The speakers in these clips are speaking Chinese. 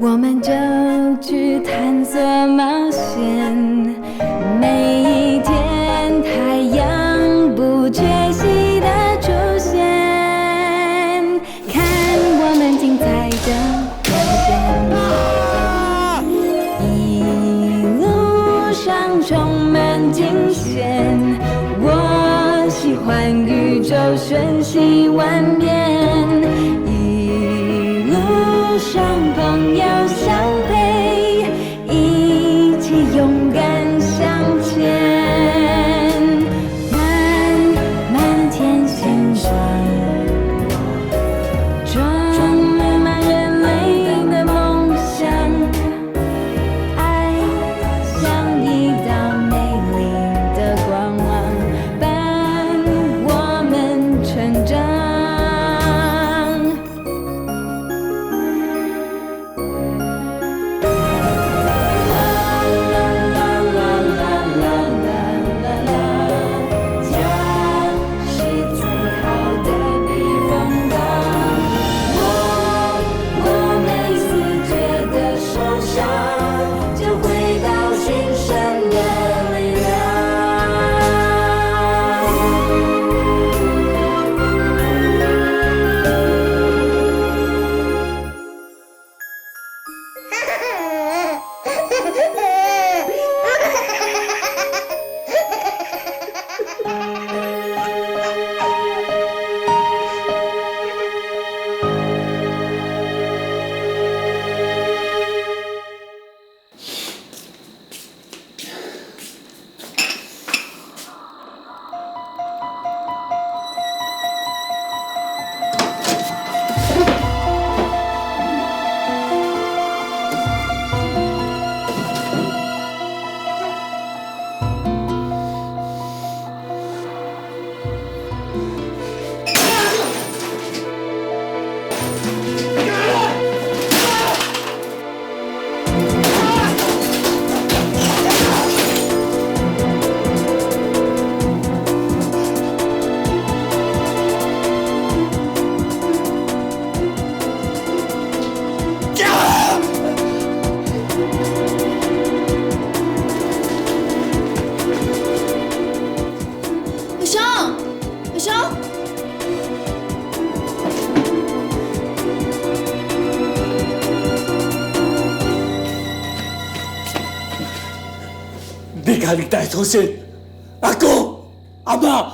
我们就去探索冒险，每一天太阳不缺席的出现，看我们精彩的表现，一路上充满惊险，我喜欢宇宙瞬息万变，一路上朋友相陪，一起勇敢向前，漫天星光，装满人类的梦想，爱像一道美丽的光芒，伴我们成长。你家己大出现，阿公、阿妈，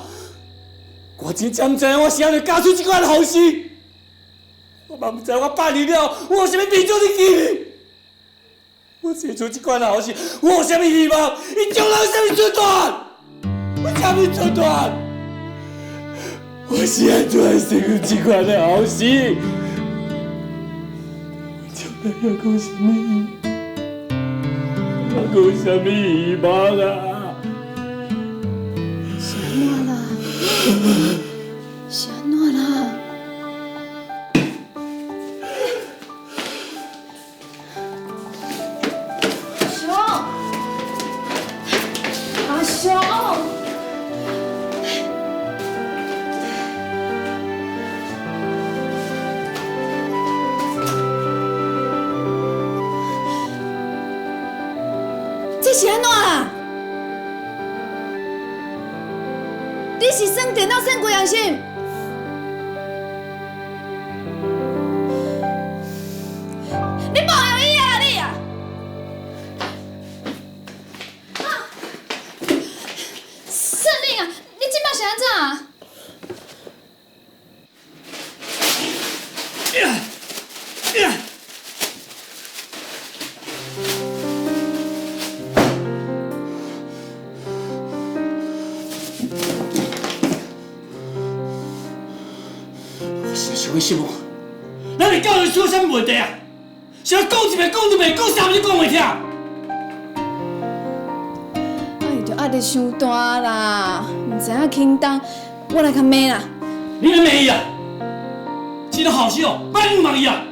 我真正唔知我是安尼教出这款好事。我嘛唔知我8年了，我有啥物面子你记？我做出这款好事，我有啥物希望？伊将来有啥物出段？有啥物出段？我是安怎会成有这款的好事？我将来还有啥物？还有啥物希望啊？是安怎啦？是安怎啦？熊，阿熊，这是安怎啦？你是算电脑算几样心？你莫有伊啊你啊！胜利啊！你即摆是安怎啊？是为什么？咱的教育出了啥物问题啊？是要讲一遍讲一遍，讲啥物你讲袂听？哎，就压力伤大啦，唔知影轻重，我来甲骂啦。你来骂伊啊？这个好事哦，别你骂伊啊！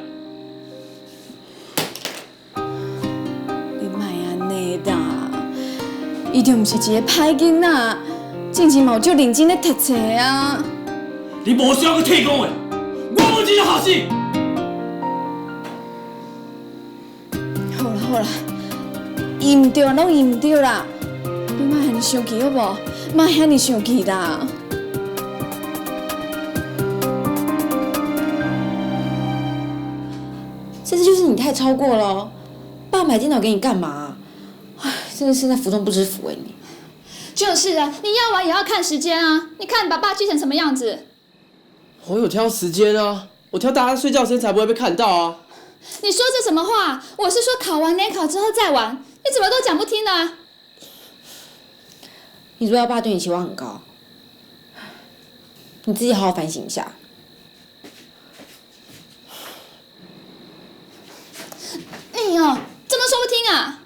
你莫安尼啦，伊就唔是一个歹囡仔，之前嘛有足认真咧读册啊。你无需要去替讲话，我无这个好事。好啦好啦，伊唔对，拢伊唔对啦，你莫遐尼生气好无？莫遐尼生气啦。这次就是你太超过了哦，爸买电脑给你干嘛？哎，真的是在福中不知福哎你。就是啊，你要玩也要看时间啊！你看你把爸气成什么样子？我有挑时间啊，我挑大家睡觉时间才不会被看到啊。你说这什么话？我是说考完联考之后再玩，你怎么都讲不听呢？你说要爸对你期望很高，你自己好好反省一下。你哦，怎么说不听啊？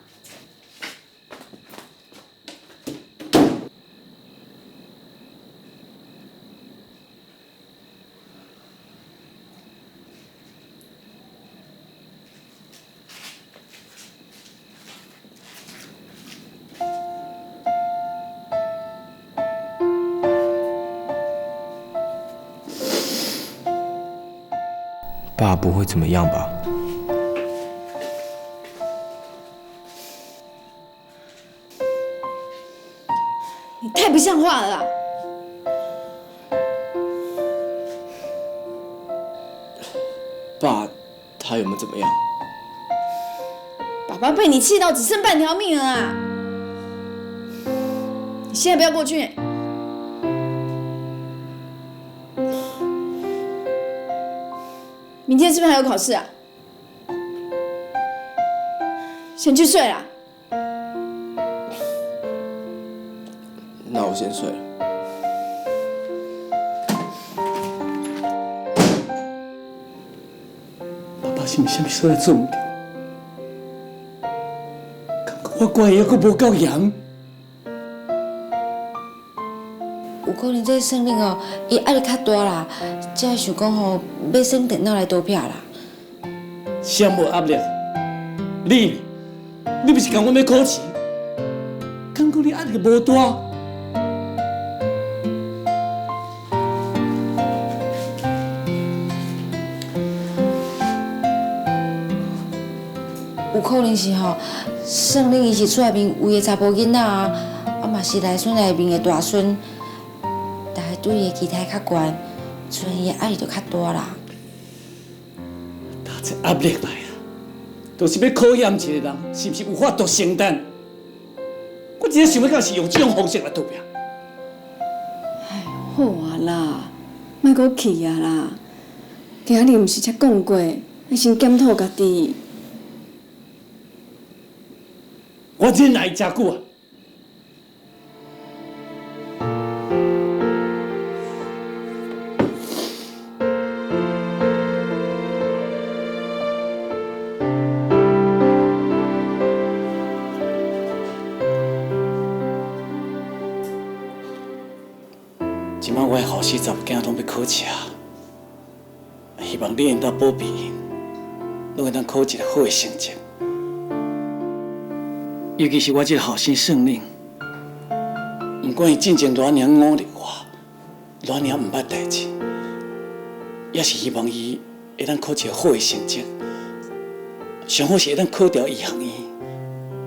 爸不会怎么样吧？你太不像话了啦！爸，他有没有怎么样？爸爸被你气到只剩半条命了啊！你现在不要过去。明天是不是还有考试啊？先去睡啦。那我先睡了。爸爸是毋是啥物所在做唔对？感觉我管伊还阁无够严。有可能这胜令哦，伊压力较大啦，才会想讲吼要耍电脑来投票啦。谁无压力？你不是讲我要考试？感觉你压力无大？有可能是吼，胜令伊是厝内面唯一查甫囡仔啊，啊嘛是内孙内面的大孙，大家对伊的期待较悬，所以伊的压力就较大啦。打这压力来啊，就是要考验一个人是不是有法度承担。我真想要到是用这种方式来投票。好啊啦，莫阁气啊啦！今日毋是才讲过，要先检讨家己。我忍耐真久啊！今晚我的后四十囝拢要考试啊！希望你因兜保庇因，拢会当考一个好的成绩。尤其是我这个后生胜令，不管伊进前偌尔努力我，偌尔唔捌代志，也是希望伊会当考一个好的成绩，上好是会当考调医学院，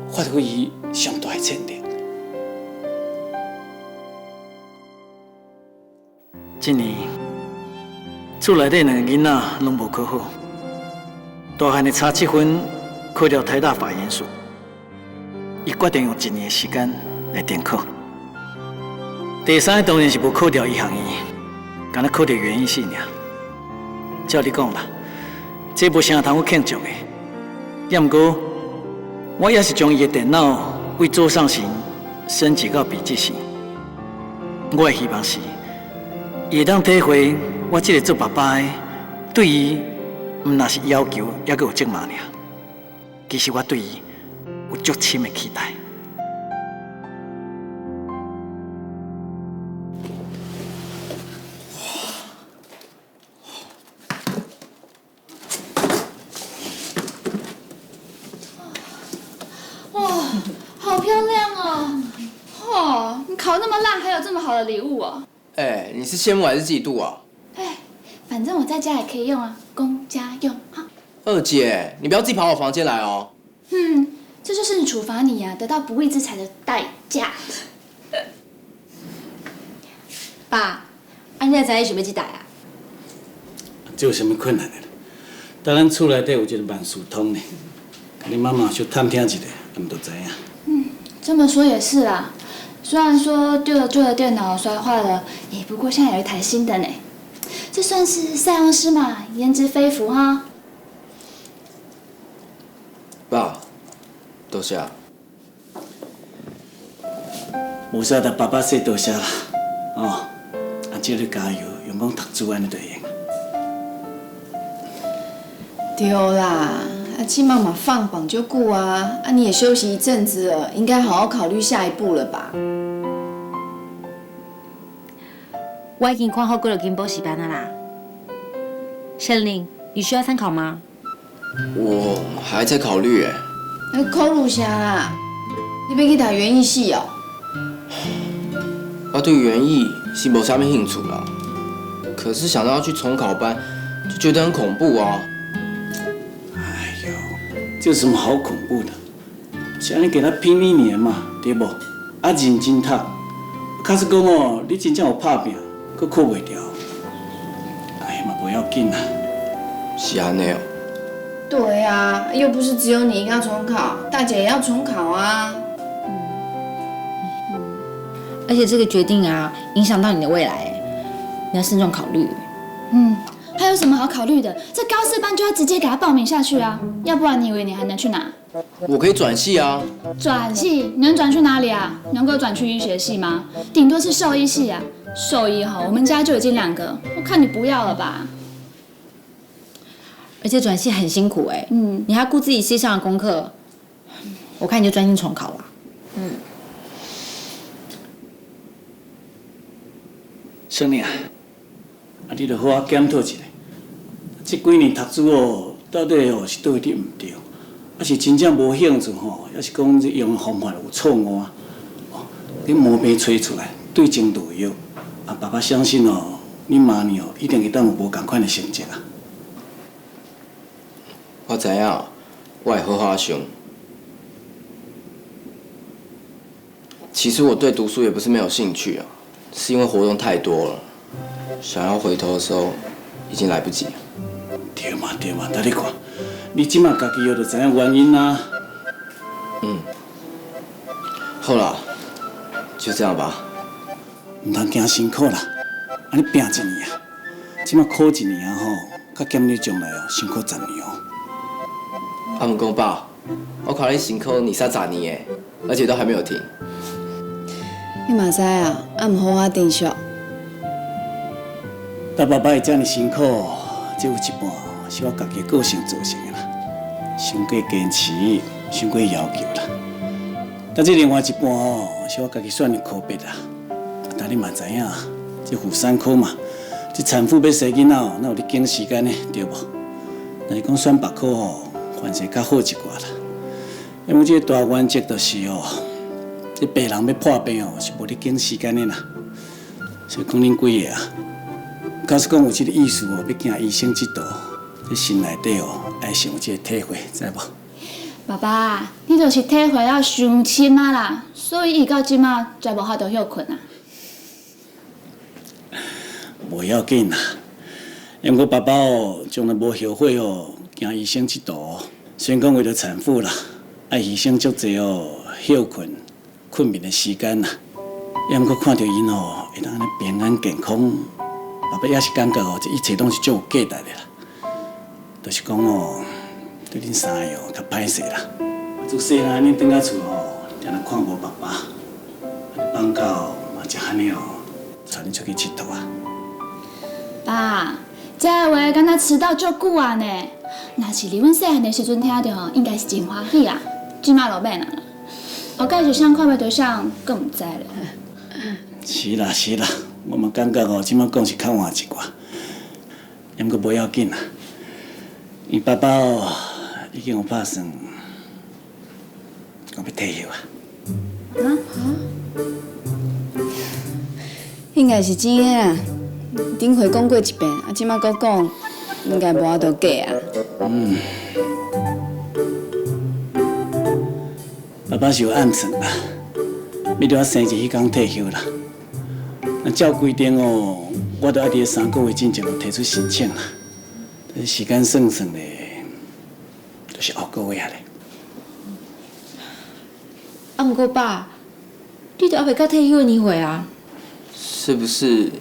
发挥伊上大的潜力。今年厝内底两个囡仔拢无考好，大汉的差7分考了台大法研所。伊决定用1年的时间来电考。第三个当然是无考掉医学院，敢若考掉园艺系尔。照你讲吧，这无啥通我庆祝的。也毋过，我也是将伊的电脑为桌上型升级到笔记型。我的希望是，伊会当体会我这个做爸爸的对伊，毋那是要求，也阁有责骂尔。其实我对伊有足深的期待。哇，好漂亮哦！哦，你考那么烂，还有这么好的礼物哦！哎，你是羡慕还是嫉妒啊？哎，反正我在家也可以用啊，公家用哈。二姐，你不要自己跑我房间来哦。这就是处罚你得到不义之财的代价。爸，你才知影想要即代啊？这有啥物困难的啦？当咱厝内底有一个万事通呢，甲恁妈妈小探听一下，咱们就知影。这么说也是啦，虽然说丢了旧的电脑摔坏了，不过现在有一台新的呢。这算是塞翁失马，焉知非福哈。爸，多谢。无啥，甲爸爸说多谢啦。哦，只要你加油，用功读书安尼就会用。对啦，起码嘛放榜就顾啊，你也休息一阵子了，应该好好考虑下一步了吧？我已经看好过了进补习班了啦。圣灵，你需要参考吗？我还在考虑哎。考虑啥啦？你要去读园艺系哦？对园艺是无啥物兴趣啦，可是想到要去重考班，就觉得很恐怖啊。哎呦，这有什么好恐怖的？是安尼给他拼一年嘛，对不？认真读。假使讲哦，你真正有拍拼，佫考袂掉，嘛不要紧啦。是安尼哦。对啊，又不是只有你要重考，大姐也要重考啊。而且这个决定影响到你的未来，你要慎重考虑。还有什么好考虑的？这高4班就要直接给他报名下去啊，要不然你以为你还能去哪？我可以转系啊。转系能转去哪里啊？能够转去医学系吗？顶多是兽医系啊。兽医我们家就已经2个，我看你不要了吧。而且转系很辛苦你还要顾自己系上的功课，我看你就专心重考吧。生灵你着好好检讨一下，这几年读书到底是倒一滴唔对，是真正无兴趣还是讲这用的方法有错误你毛病找出来，对症下药。爸爸相信你明年一定会当有无同款的成绩啊。我知影，我会好好想。其实我对读书也不是没有兴趣是因为活动太多了，想要回头的时候已经来不及了。对嘛，等你看，你即马家己就知影原因啦。好啦，就这样吧。唔通惊辛苦啦，你拼1年即马考1年甲减你将来辛苦10年不过爸，我看你辛苦20-30年诶，而且都还没有停。你嘛知唔好好珍惜。但爸爸会遮尔辛苦，只有一半是我家己个性造成的啦，伤过坚持，伤过要求啦。但这另外一半是我家己选的科别啦。但你嘛知影，这妇产科嘛，这产妇要生囡仔哪有咧拣时间呢？对无？若是讲选别科反正较好一寡啦。因为这个大原则就是这病人要破病是无咧拣时间的啦。所以讲恁几个假使讲有这个意思要行医生这道，这心内底爱先有这个体会，知无？爸爸，你就是体会了伤深啦，所以伊到即马才无法度休困无要紧啦，因为爸爸将来无后悔行医生这道虽然讲为了产妇啦，爱牺牲足济休困、困眠的时间啦，也毋过看到因会当安尼平安健康，爸爸也是感觉这一切拢是足有价值的啦。就是讲对恁三个较歹势啦。自细汉恁转到厝定定看无爸爸，放假嘛才安尼带恁出去佚佗啊。爸，这话敢若迟到足久啊呢。若是伫阮细汉的时阵听到应该是真欢喜啦。即马落免啦，后盖是啥看的对象，更毋知咧。是啦，我嘛感觉即马讲是较换一寡，也毋过无要紧啦。因爸爸已经有打算，我要退休啊。应该是真的啦，顶回讲过一遍，即马搁讲，应该无法度假啊。爸是有暗算啦，要到我生日迄天退休啦。那照规定哦，我都爱伫3个月之前就提出申请啦。但是时间算算咧，就是后个月咧。啊，毋过爸，你都还袂到退休的年岁啊？是不是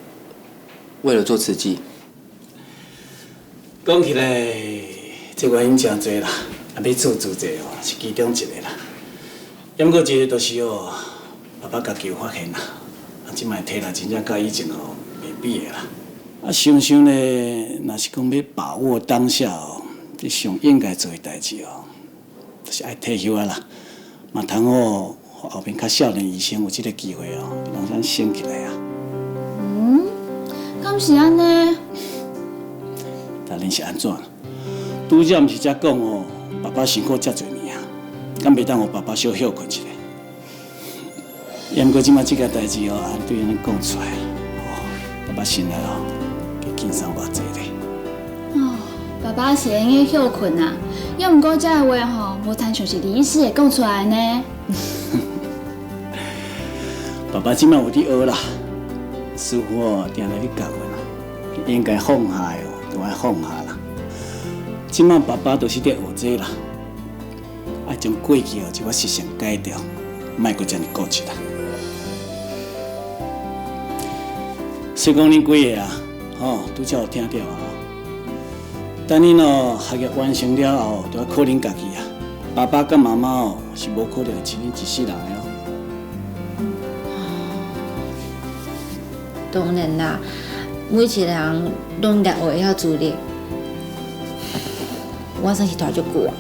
为了做慈济？讲起来，这原因真多啦，啊，要做主这哦是其中一个啦。不过一个就是哦，爸爸家己有发现啦，啊，即摆体力真正甲以前哦袂比的啦。啊，想想咧，若是讲要把握当下哦，这上应该做的代志哦，就是爱退休啊啦，嘛通好后面较少年医生有这个机会哦，让咱升起来啊。敢是安尼？但恁是安怎？拄则毋是才讲哦，爸爸辛苦遮侪年啊，敢袂当互爸爸小休困一下？也毋过即摆即个代志哦，安对恁讲出来，哦，爸爸心内哦，加轻松偌济咧。哦，爸爸是会用休困啊，要毋过这个话吼，无参像是李医师会讲出来呢。爸爸即摆有伫学啦，师傅哦，定来咧教阮啦，应该放下的哦，都爱放下啦。即摆爸爸都是伫学这啦，爱将过去哦，即个习性改掉，莫阁遮尔固执啦。所以讲恁几个啊，吼，拄则有听到啊。等恁哦学业完成了后，就要靠恁家己啊。爸爸甲妈妈哦是无可能会饲恁一世人的哦。当然啦，每一个人拢应该学会晓自立。我算是大足久啊。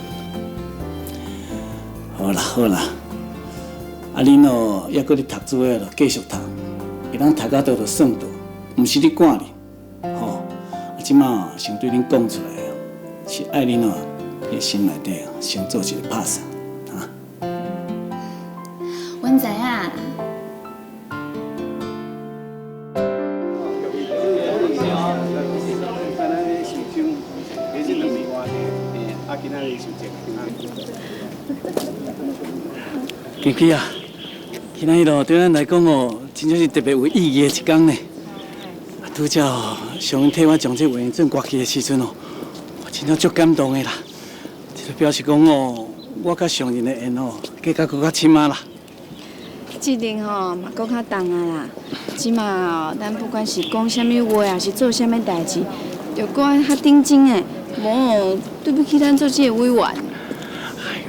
好啦好啦，啊恁哦还搁咧读书的，就继续读，会当读到倒就算倒，毋是咧赶你，吼。啊，即马想对恁讲出来哦，是爱恁哦，伫心内底哦，先做一个拍算，啊。阮知影啦。琪琪啊，今仔日咯对咱来讲哦，真正是特别有意义的一天呢。拄则哦，上恩替我将这委员证刮去的时阵哦，我真正足感动的啦。这就表示讲哦，我甲上人的缘哦，更加搁较深啊啦。这阵吼嘛讲较重啊啦，即马咱不管是讲啥物话，还是做啥物代志，着搁爱较认真诶，无对不起咱做这个委员。哎呦，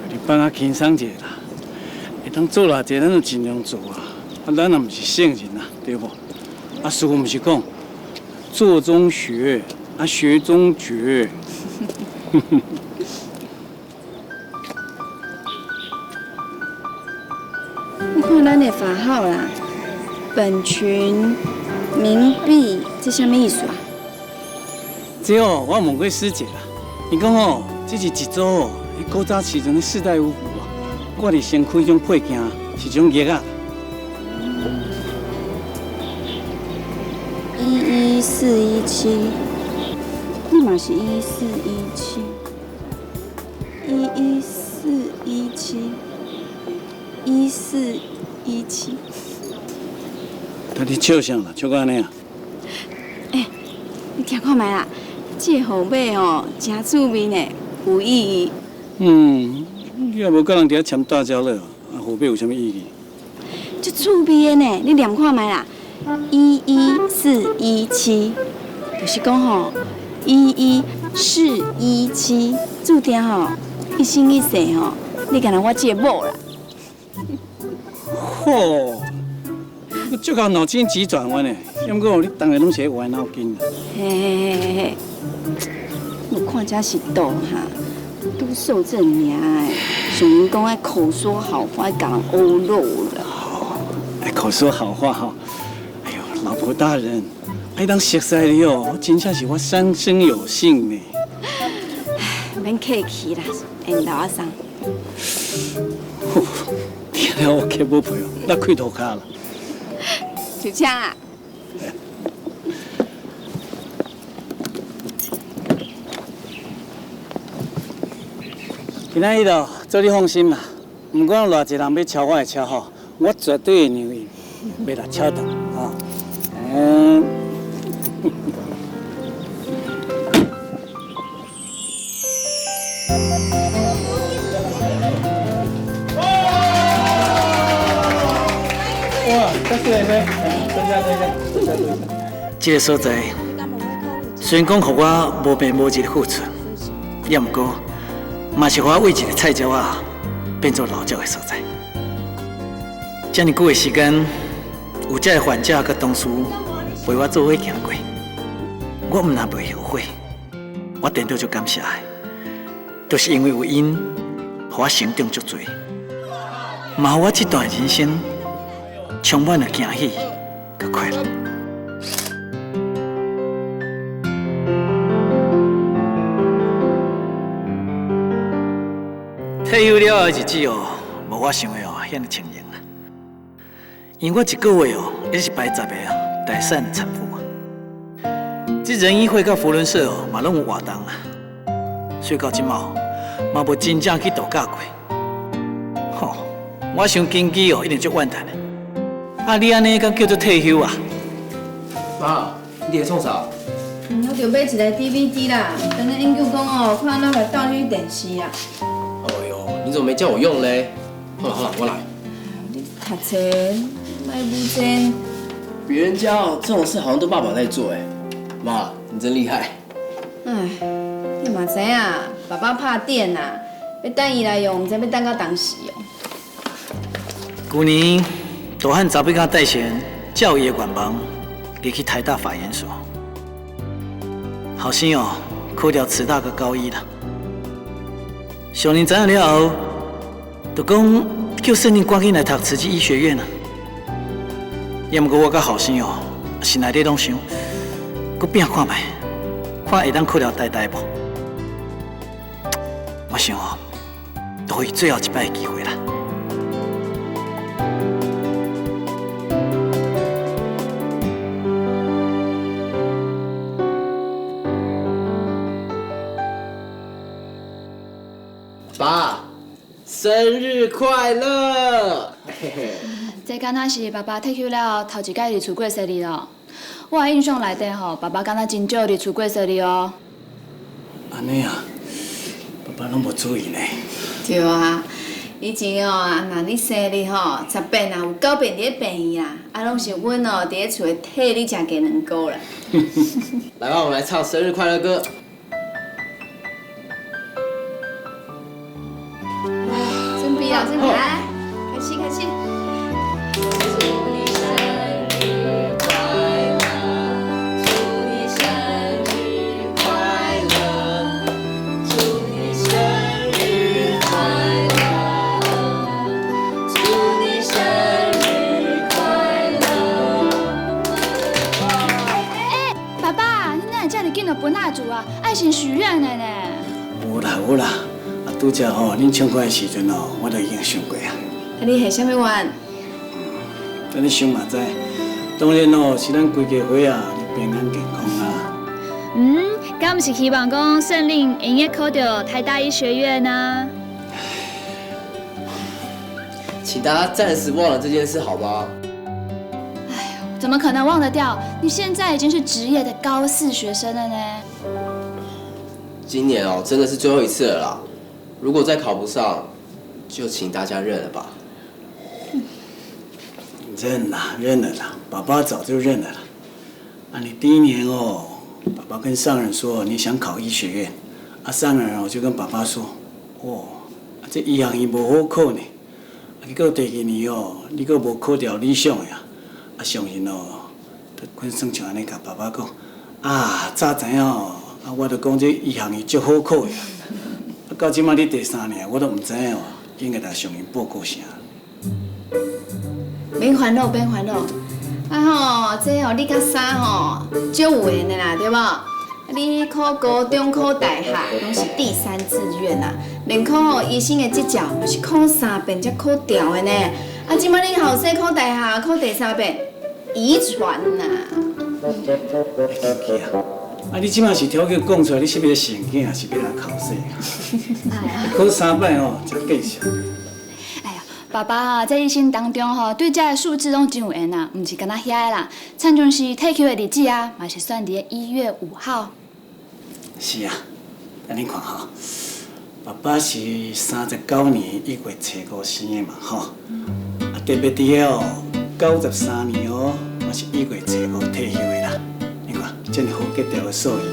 你放较轻松者啦，会当做偌济，咱就尽量做啊。啊，咱也毋是圣人啊，对不？啊，师傅毋是讲做中学，啊学中觉。你看咱的法号啦，本群、冥币，这啥物意思啊？这哦，我问过师姐啦，伊讲哦，这是一组哦，迄古早时阵的士大夫啊，挂伫身躯迄种配件是一种药啊。11417，你嘛是11417，11417，11417，到底笑啥啦？笑到安尼啊？你听看觅啦，这号码哦，真趣味呢，有意义。你也无甲人伫遐签大招了，啊，后壁有啥物意义？就趣味的呢，你念看觅啦，11417，就是讲吼11417，注定吼一生一世吼，你敢若我这个某啦。嚯，你足够脑筋急转弯的，要毋过你当然拢是歪脑筋啦。嘿，我看这是倒哈，都受这名诶，上人讲爱口说好话，爱甲人欧肉了。哎，口说好话哈。哎呦，老婆大人，爱当熟悉你哦，真正是我三生有幸呢。免客气啦，缘投啊送。听了我客不陪哦，那开涂骹啦。就这样啊。今仔日哦，做你放心啦，不管偌济人要超我的车吼，我绝对会让伊袂来超等啊。哇，这是咩？这个所在，虽然讲互我无病无疾的付出，也毋过，嘛是互我为一个菜鸟啊变做老鸟的所在。这么久的时间，有这个患者甲同事陪我做伙行过，我毋但袂后悔，我颠倒就感谢的，就是因为有因，互我成长足多，嘛互我这段人生充满了惊喜甲快乐。退休了后的日子哦，无我想的哦遐尼清闲啦。因为我一个月哦，也是摆10个哦待产的产妇啊。这人医会甲福伦社哦，嘛拢有活动啊。所以到即嘛，嘛无真正去度假过。吼，我想经济哦一定足怨叹的。啊，你安尼敢叫做退休啊？妈，你在创啥？我着买一个 DVD 啦，等下研究讲哦，看哪个倒去电视啊。哎呦，你怎么没叫我用嘞？好了好了，我来。你读册，卖不真。别人家哦，这种事好像都爸爸在做哎。妈，你真厉害。哎，你嘛知影，爸爸拍电呐，要等伊来用，毋知要等到当时哦。旧年大汉查某囝带先教育的愿望，入去台大法研所。后生哦，考掉慈大甲高一啦。上年知影了后，就讲叫圣灵赶紧来读慈济医学院啊。也毋过我甲后生哦，心内底拢想，搁拼看卖，看会当考了台大无？我想哦，都伊最后一摆的机会啦。爸，生日快乐！嘿嘿。这敢若是爸爸退休了头一摆日出过生日哦。我的印象内底吼，爸爸敢若真少日出过生日哦。安尼啊，爸爸拢无注意呢。对啊，以前哦，若你生日吼，10遍啊有9遍伫咧病院啦，啊拢是阮哦伫咧厝诶替你食鸡卵糕啦。来吧，我们来唱生日快乐歌。准备了，准备来，开始开始。分蜡烛啊，爱心许愿的呢。有啦有啦，啊拄则吼，恁唱歌的时阵哦，我都已经想过啊。啊，你许啥物愿？等你想嘛知，当然哦，是咱规家伙啊，平安健康啊。敢不是希望讲圣令会用考到台大医学院啊？请大家暂时忘了这件事，好吗？怎么可能忘得掉？你现在已经是职业的高4学生了呢。今年哦，真的是最后一次了啦。如果再考不上，就请大家认了吧。认啦，认了啦，爸爸早就认了啦。啊，你第1年哦，爸爸跟上人说你想考医学院，啊，上人哦就跟爸爸说，哦，啊这医学院无好考呢。啊，结果第2年哦，你阁无考到理想的啊。啊，相信哦，阮算像安尼甲爸爸讲，啊，早知影哦，啊，我著讲这医学院足好考的。啊，到即摆你第3年，我都毋知影哦，应该来向因报告啥。免烦恼，免烦恼。啊吼，这吼你甲啥吼，足有缘的啦，对无？啊，你考高中、考大学拢是第3志愿啦，连考吼医生的执照，嘛是考3遍才考掉的呢。啊，即摆你后生考大学，考第3遍。遗传呐！啊，你即马是条件讲出来，你是要生囝，是要来考试？考3摆哦，才见效。哎，爸爸啊，在一生当中吼，对这个数字拢真有缘啊，毋是干那遐个啦，参像是退休的日子啊，嘛是算伫1月5号。是啊，安尼看吼，爸爸是39年1月初5生的嘛吼，啊特别伫个93年哦，我是1月初5退休的啦。你看，这么好结条的数字，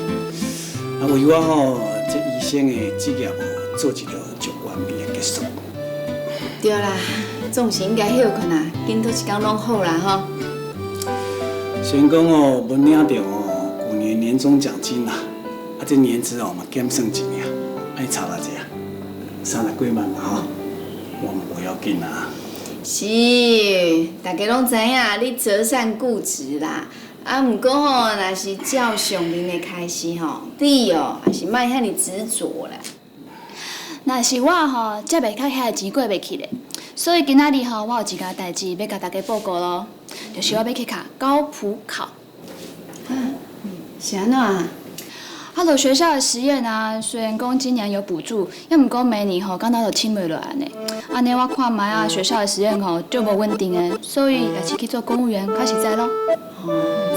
啊为我吼，这医生的职业哦，做一个足完美的结束。对啦，总是应该休困啦，紧倒一天拢好啦吼。虽然讲哦，无领到哦5年年终奖金啦，啊这年资哦嘛减算一领，爱差偌济啊，30几万嘛吼，我嘛无要紧啦。是，大家拢知影你择善固执啦。啊，毋过吼，若是照上面的开始吼，你哦也是莫遐尼执着啦。若是我吼，才袂靠遐个钱过袂去咧。所以今仔日吼，我有一件代志要甲大家报告咯，就是我要去考高普考。是安怎啊？就学校的实验啊，虽然讲今年有补助，要毋过明年吼，敢若就请袂落安尼。安尼我看卖啊，学校的实验吼就无稳定的，所以也是去做公务员较实在咯。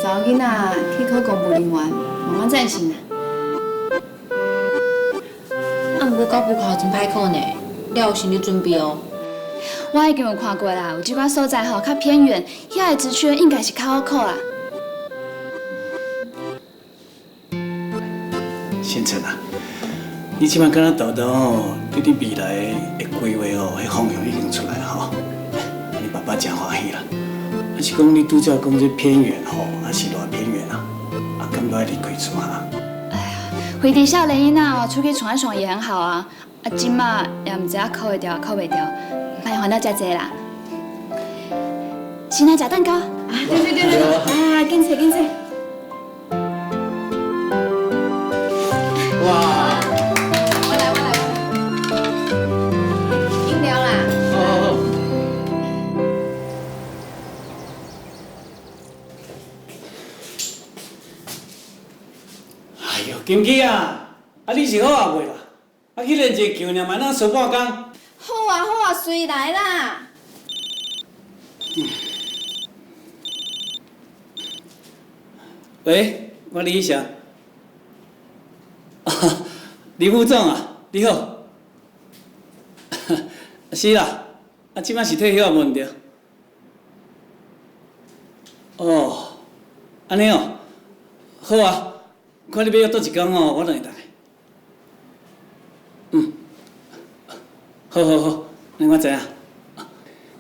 查某囡仔去考公务人员，妈妈赞成啦。啊，毋过高普考真歹考呢，你有心理准备哦。我已经有看过啦，有几寡所在吼较偏远，遐个职缺应该是较好考啦。先生啊，你即摆敢若豆豆吼，对你未来的规划哦，迄方向已经出来吼，你爸爸真欢喜啦。啊是讲你拄则讲这偏远吼，还是偌偏远啊？啊，敢不爱离开厝啊？回地少年囡仔哦，出去闯一闯也很好啊。啊，今嘛也毋知影考会掉，考袂掉，莫烦恼遮济啦。先来食蛋糕。啊，对，啊，紧切紧切。哇！我来，饮料啦。哎呦，金琪啊，啊你是好啊袂啦？啊去练一个球尔，嘛咱输半工。好啊，随来啦。喂，我李翔。李副总啊，你好。是啦，啊，即摆是退休啊，无毋对。哦，安尼哦，好啊，看你要约倒一工哦，我来带。好，那我知影。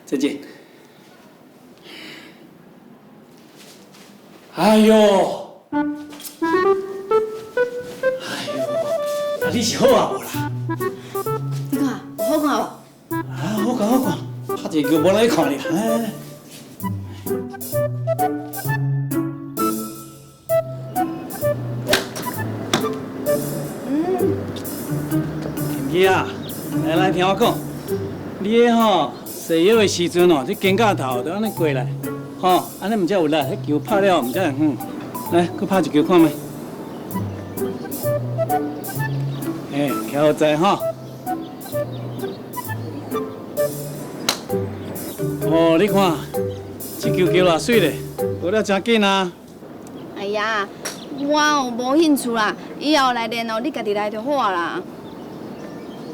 再见。哎呦！啊，你是好啊无啦？你看，有好看无？啊，好看，拍一个球无来看你啦。来。金琪啊，来听我讲，你个吼洗药的时阵哦，这肩胛头就安尼过来，吼，安尼毋才有力，迄球拍了毋才会远。来，搁拍一球看觅。挑在吼。哦，你看，这球球偌水咧，学了真紧啊！哎呀，我哦无兴趣啦，以后来练哦，你家己来就好啦。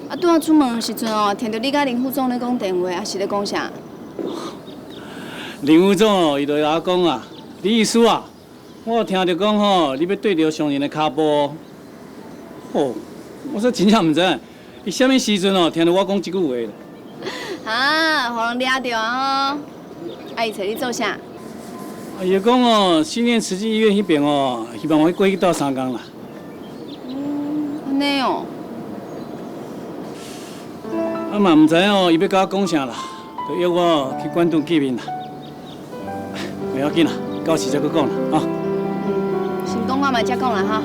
啊，拄仔出门的时阵哦，听到你甲林副总咧讲电话，啊是咧讲啥？林副总哦，伊就甲我讲啊，你意思啊，我听着讲吼，你要对着上人的骹步。哦，我说真正毋知影，伊什么时阵哦，听到我讲即句话咧？啊，互人抓着哦。啊，伊找你做啥？啊，伊讲哦，新店慈济医院迄边哦，希望我过去斗3工啦。安尼哦。啊嘛毋知影哦，伊要甲我讲啥啦，就约我去关渡见面啦。袂要紧啦，到时再搁讲啦，啊。先讲我嘛才讲啦哈。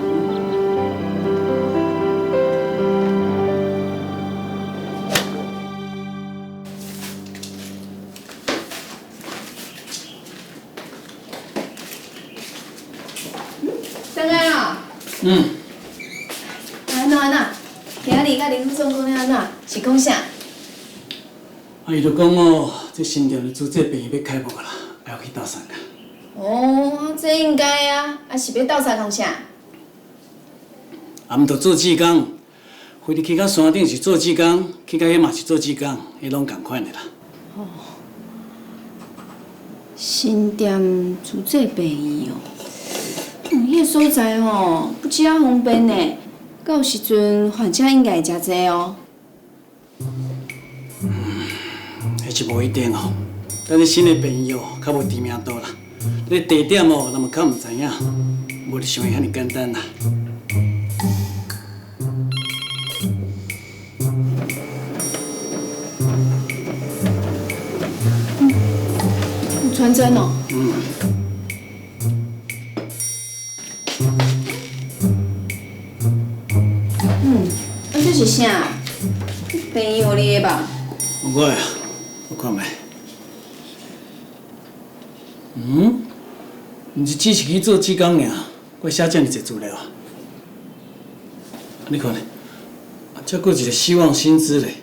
上来啦。安怎？今仔日甲林副总讲咧安怎？是讲啥？伊就讲哦，这新店的租这病院要开幕啦，还要去斗相共。哦，这应该啊，啊是要斗相共啥？啊，毋着做志工，非得去到山顶是做志工，去到遐嘛是做志工，迄拢共款的啦。新店租这病院哦，迄个所在吼不只啊方便呢，到有时阵患者应该会诚济哦。迄是无一定哦，但是新的病院哦，较无知名度啦。你地点哦，那么较毋知影，无你想的遐尼简单啦。有传真哦。啊这是啥？病院里的吧？我呀，我看觅。毋是只是去做志工尔，我写遮尔侪资料啊。你看咧，这搁一个希望薪资咧。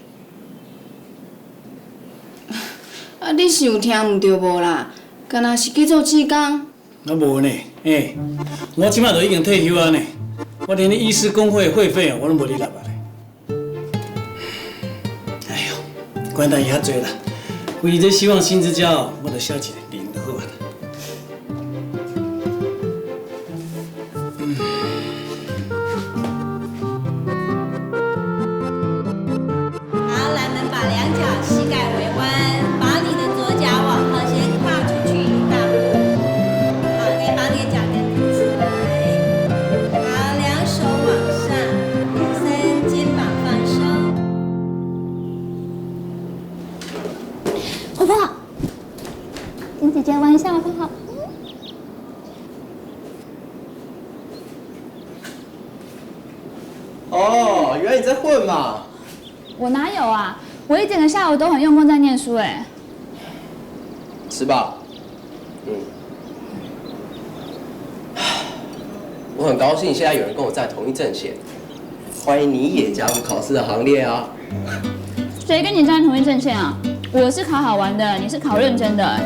啊，你是有听毋着无啦？敢若是去做志工？啊无呢，我即摆都已经退休啊呢，我连医师工会会费我拢无你纳啊咧。哎呦，管他伊遐济啦，为这希望薪资交，我著写一个零就好啊。好，来，我们把两脚膝盖微弯，把你的左脚往后先跨出去一大步。好，可以把你的脚跟提起来。好，两手往上，3，肩膀放松。婆婆，跟姐姐玩一下好不好？哦，原来你在混嘛？我哪有啊？我一整个下午都很用功在念书哎。吃吧。我很高兴现在有人跟我在同一阵线，欢迎你也加入考试的行列啊！谁跟你站在同一阵线啊？我是考好玩的，你是考认真的，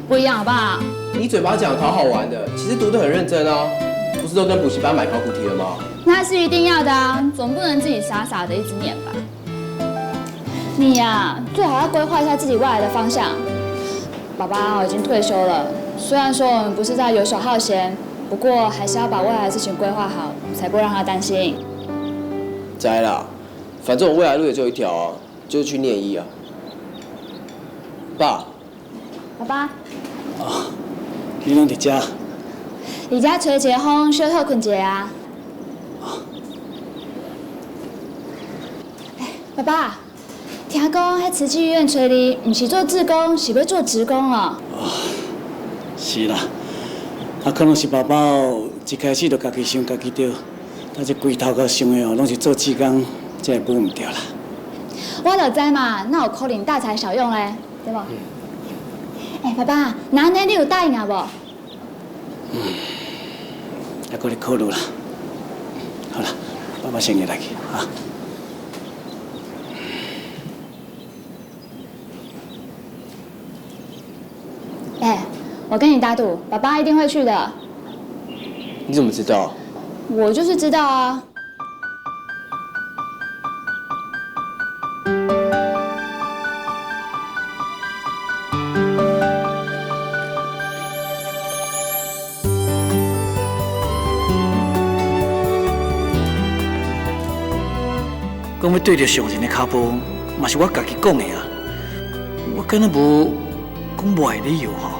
不一样好不好？你嘴巴讲考好玩的，其实读得很认真啊，不是都跟补习班买考古题了吗？那是一定要的啊，总不能自己傻傻的一直念吧。你呀，最好要规划一下自己未来的方向。爸爸已经退休了，虽然说我们不是在游手好闲，不过还是要把未来的事情规划好，才不会让他担心。摘啦，反正我未来路也只有一条啊，就是去念医啊。爸，爸爸，你拢伫遮？你家吹一个风，小透困一下啊。爸爸，听讲迄慈济医院找你，不是做志工，是要做职工哦。是啦，可能是爸爸一开始就家己想家己对，但是规头到想的拢是做志工，这会补唔掉啦。我就知嘛，那有可能大材小用嘞，对不？爸爸，那安尼你有答应啊无？还搁咧考虑啦。好啦，爸爸先入来去啊。我跟你打赌，爸爸一定会去的。你怎么知道？我就是知道啊。讲要对着上人的脚步，嘛是我家己讲的啊。我敢若无讲坏理由吼。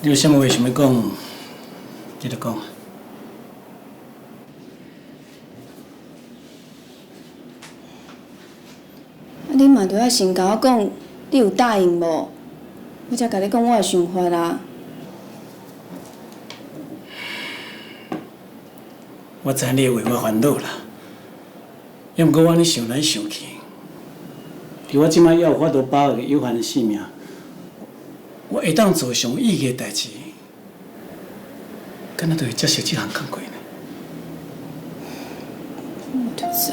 你有啥物话想要讲，记得讲。你嘛着要先甲我讲，你有答应无？我才甲你讲我的想法啦。我知你会为我烦恼啦。要毋过我安尼想来想去，伫我即摆还有法度把握有限的性命，我会当做上意义的代志，敢若就会接受即项工课呢？我就知。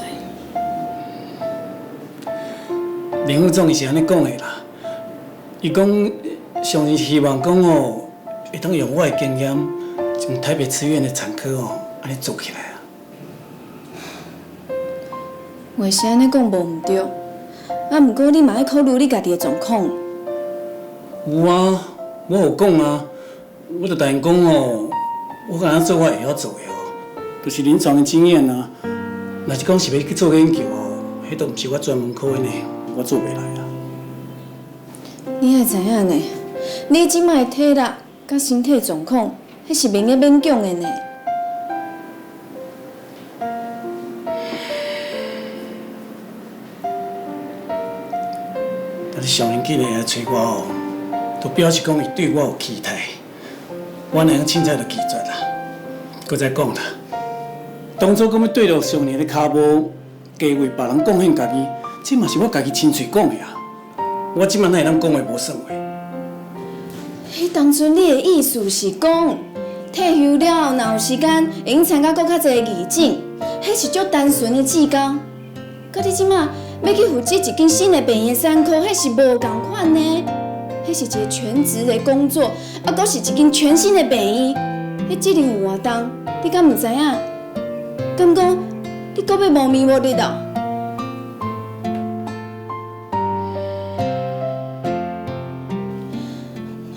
林副总伊是安尼讲的啦，伊讲上是希望讲哦，会当用我的经验，从台北慈院的产科哦，安尼做起来啊。话是安尼讲无毋对，毋过你嘛要考虑你家己的状况。有啊，我有讲啊，我就答应讲哦，我敢若做我会晓做的哦，就是临床的经验啊。若是讲是要去做研究哦，迄都毋是我专门科的呢，我做袂来啊。你爱知影呢，你即摆的体力甲身体状况，迄是免个勉强的呢。但是上年纪来找我哦，都表示讲伊对我有期待，我哪样凊彩就拒绝啦。搁再讲啦，当初讲要对着上年的骹步，加为别人贡献家己，这嘛是我家己亲嘴讲的啊。我即摆哪会当讲话无算话？迄当初你的意思是讲，退休了后，若有时间，会用参加搁较侪义诊，迄是足单纯的志工。甲你即摆要去负责一间新的病院产科，迄是无共款呢。迄是一个全职的工作，啊，搁是一间全新的病院，迄责任有偌重，你敢毋知影？敢讲你搁要无眠无日哦？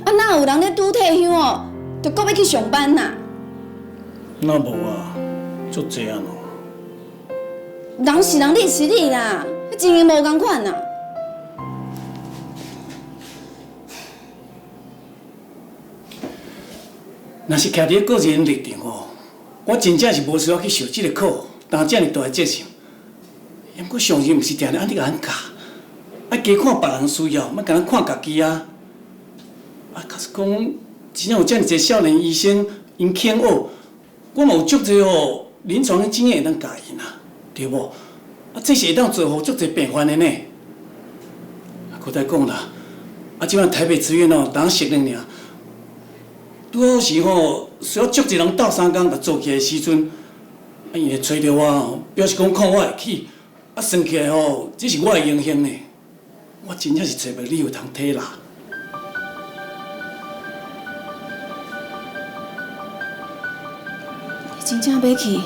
啊，哪有人咧拄退休哦，就搁要去上班呐？那无啊，足济啊喏。人是人，你是你啦，情形无共款啦。若是徛伫个人立场哦，我真正是无需要去受这个苦，担遮尔大的责任。毋过上人毋是定定安尼甲咱教，爱加看别人需要，莫甲咱看家己啊。啊，假使讲真正有遮尔侪少年医生因肯学，我嘛有足侪哦临床的经验会当教因啊，对无？啊，这是会当做互足侪病患的呢。啊，搁再讲啦，啊，即摆台北慈院哦，当适应尔。拄好是吼，需要足侪人斗相共，甲做起来的时阵，啊，伊会找着我吼，表示讲看我会起，啊，算起来吼，这是我的荣幸呢。我真正是找袂理由通体啦。你真正要去？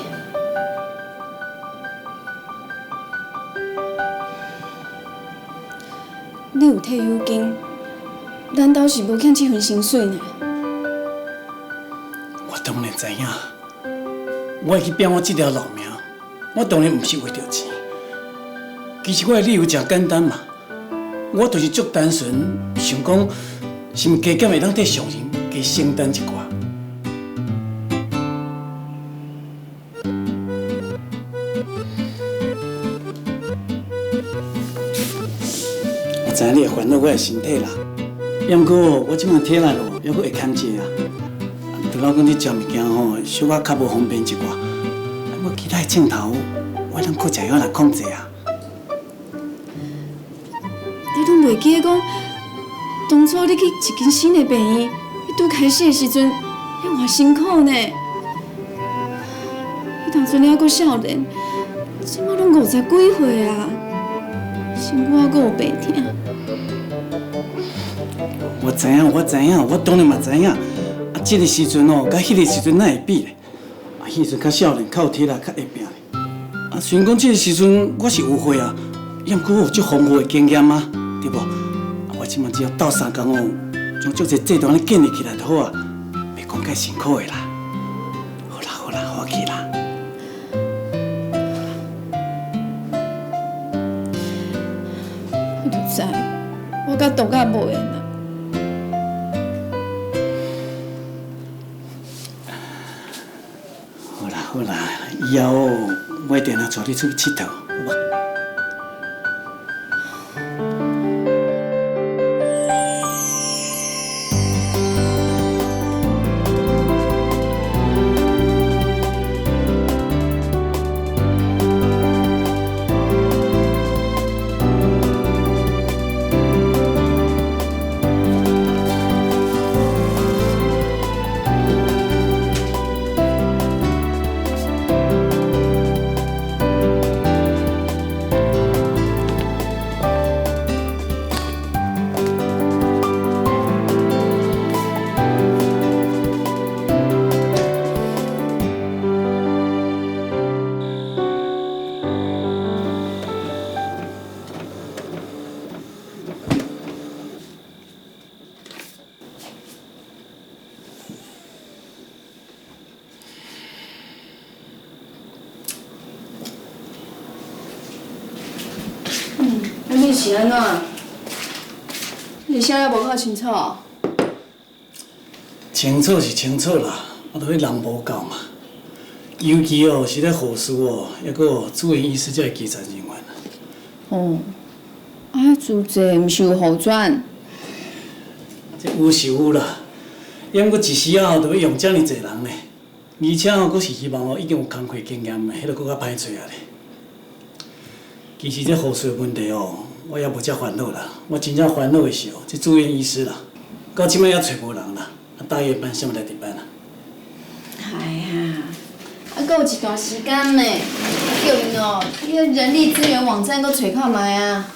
你有退休金，难道是无欠这份薪水呢？我当然知影，我会去拼我这条老命，我当然毋是为着钱。其实我的理由真简单嘛，我就是足单纯，想讲是毋加减会当替上人加承担一寡。我知影你会烦恼我的身体啦，要毋过我即摆体力哦，还佫会欠济啊。就老讲你食物件吼，小可较无方便一寡。我其他的镜头，我通佫会晓来控制啊。你拢袂记得讲，当初你去一间新的病院，你拄开始的时阵，遐偌辛苦呢？你当初你还佫少年，即摆拢50几岁啊，身躯还佫有病痛。我知影，我当然嘛知影。啊，这个时阵哦，甲迄个时阵哪会比咧？啊，迄时阵较少年，较有体力，较会拼咧。啊，虽然讲这个时阵我是有岁啊，要毋过我有足丰富的经验啊，对无？啊，我即摆只要斗3工哦，将足侪制度安尼建立起来就好啊，袂讲介辛苦的啦。好啦，我去啦。我就知，我甲杜甲无缘啦。好啦，以后我一定要带你出去佚佗，好无？是安怎？你啥也无搞清楚？清楚是清楚啦，啊，都迄人无够嘛。尤其哦是咧护士哦，抑阁有住院医师这基层人员。哦，啊，主治毋是有好转？这有是有啦，抑过一时啊，就要用遮尔济人呢，而且哦，阁是希望哦已经有工课经验的，迄个阁较歹找啊咧。其实这护士的问题哦，我也无遮烦恼啦。我真正烦恼的是哦，这住院医师啦，到即摆也找无人啦，啊，大夜班谁来值班啊？哎呀，啊，阁有一段时间呢，叫因哦，迄个人力资源网站阁找看卖啊。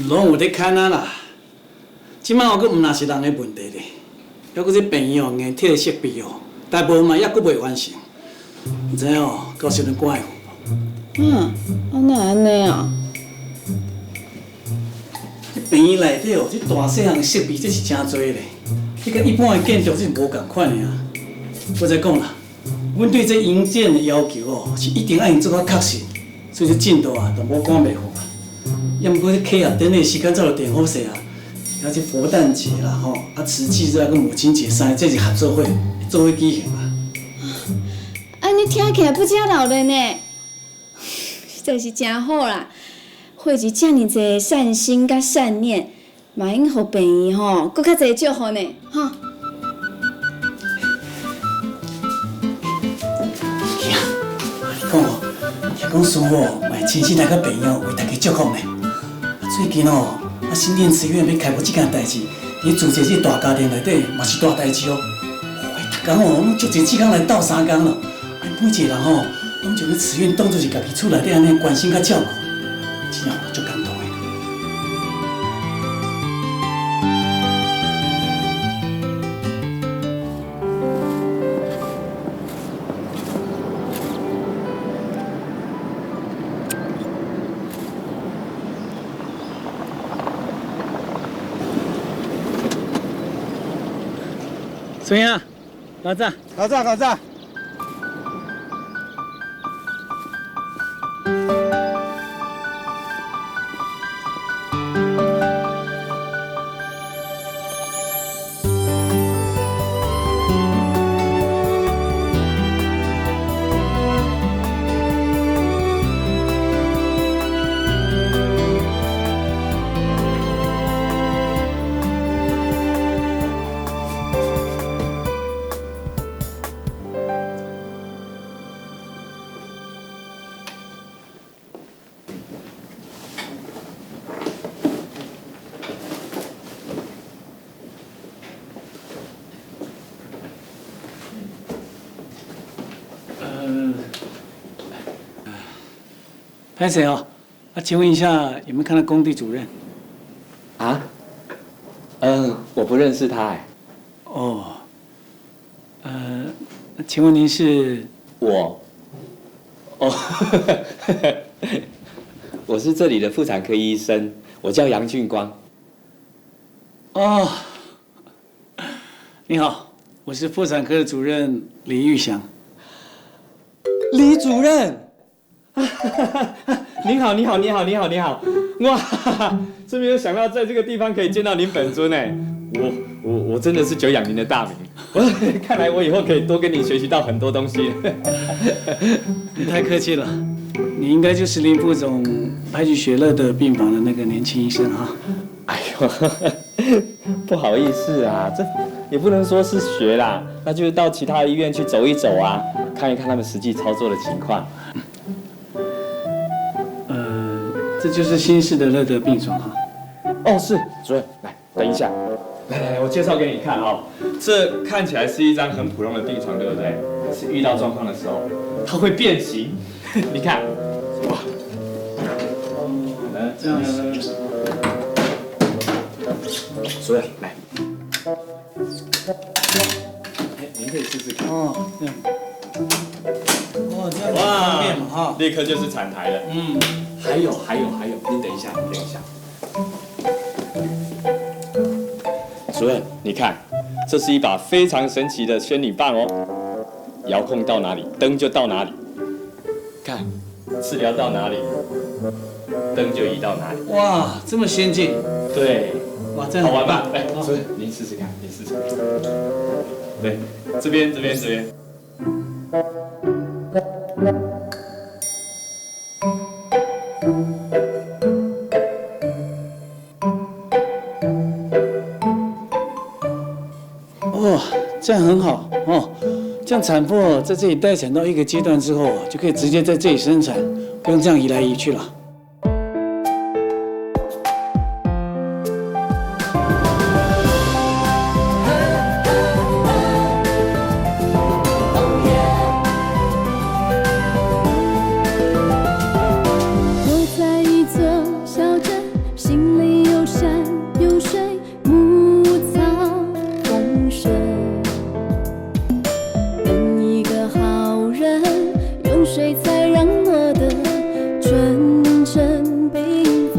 拢有咧看啊啦，即摆哦，阁毋若是人的问题咧，抑阁这病院哦，硬体的设备哦，大部分嘛抑阁未完成，毋知哦，到时阵关会有无？哪安尼啊？病院内底哦，这大细项的设备这是真多咧，迄甲一般的建筑这是无共款的啊。我再讲啦，阮对这营建的要求哦，是一定爱用做较确实，所以这进度啊，就无赶袂好啊。要毋过这开学典礼时间早就定好势啊，而且佛诞节啦吼，啊慈济日啊，佮母亲节3个这是合作会，做伙举行啊。安尼听起来不假老人呢，实在是真好啦。汇集遮尔侪善心甲善念，嘛应互病院吼，搁较侪祝福呢，吼。讲哦，听讲师傅哦，嘛亲自来到病院为大家祝福呢。最近哦，新店慈院要开幕这件代志，伊组织这大家庭内底嘛是大代志哦。逐工哦，拢足侪志工来斗3工咯。每一个人哦，拢将这慈院当作是家己厝内底安尼关心甲照顾，真正足感动的。怎样，老赵？老赵，老赵。拍谁哦？请问一下，有没有看到工地主任？啊？我不认识他哎。哦。请问您是？我。哦，我是这里的妇产科医生，我叫杨俊光。哦。你好，我是妇产科的主任李玉祥。李主任。您好，你好，你好，你好，你好！哇，真没有想到在这个地方可以见到您本尊哎！我真的是久仰您的大名，看来我以后可以多跟你学习到很多东西。你太客气了，你应该就是林副总派去雪乐的病房的那个年轻医生哈。哎呦，不好意思啊，这也不能说是学啦，那就是到其他医院去走一走啊，看一看他们实际操作的情况。这就是新式的乐德病床哈。哦，是主任，来，等一下，来，我介绍给你看哦。这看起来是一张很普通的病床，对不对？可是遇到状况的时候，它会变形。你看，哇，来这样，主任来，您可以试试看。哦，这样。哦，这样方便嘛哈。立刻就是产台了。嗯。还有，您等一下，主任，你看，这是一把非常神奇的仙女棒哦，遥控到哪里，灯就到哪里。看，治疗到哪里，灯就移到哪里。哇，这么先进，对，哇，这好玩吧？来，好所以您试试看，你试试看。对，这边。哇，这样很好哦。这样产妇在这里待产到一个阶段之后，就可以直接在这里生产，不用这样移来移去了。我在一座小镇，心里有山有水，牧草丰盛。等一个好人，用水才让我的纯真缤纷。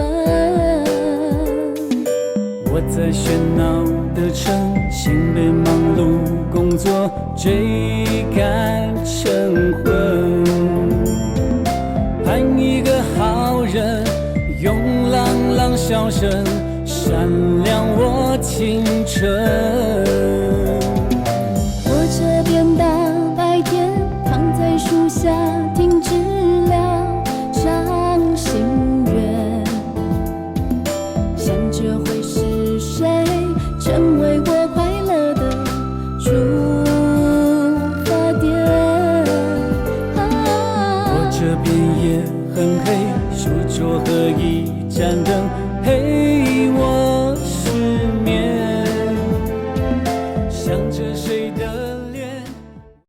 我在喧闹的城，心被忙碌工作追赶成魂。盼一个好人，用朗朗笑声闪亮我青春。火车变大，白天躺在树下停止了掌心愿，想着会是谁成为我快乐的出发点。我这边也很黑，书桌和一盏灯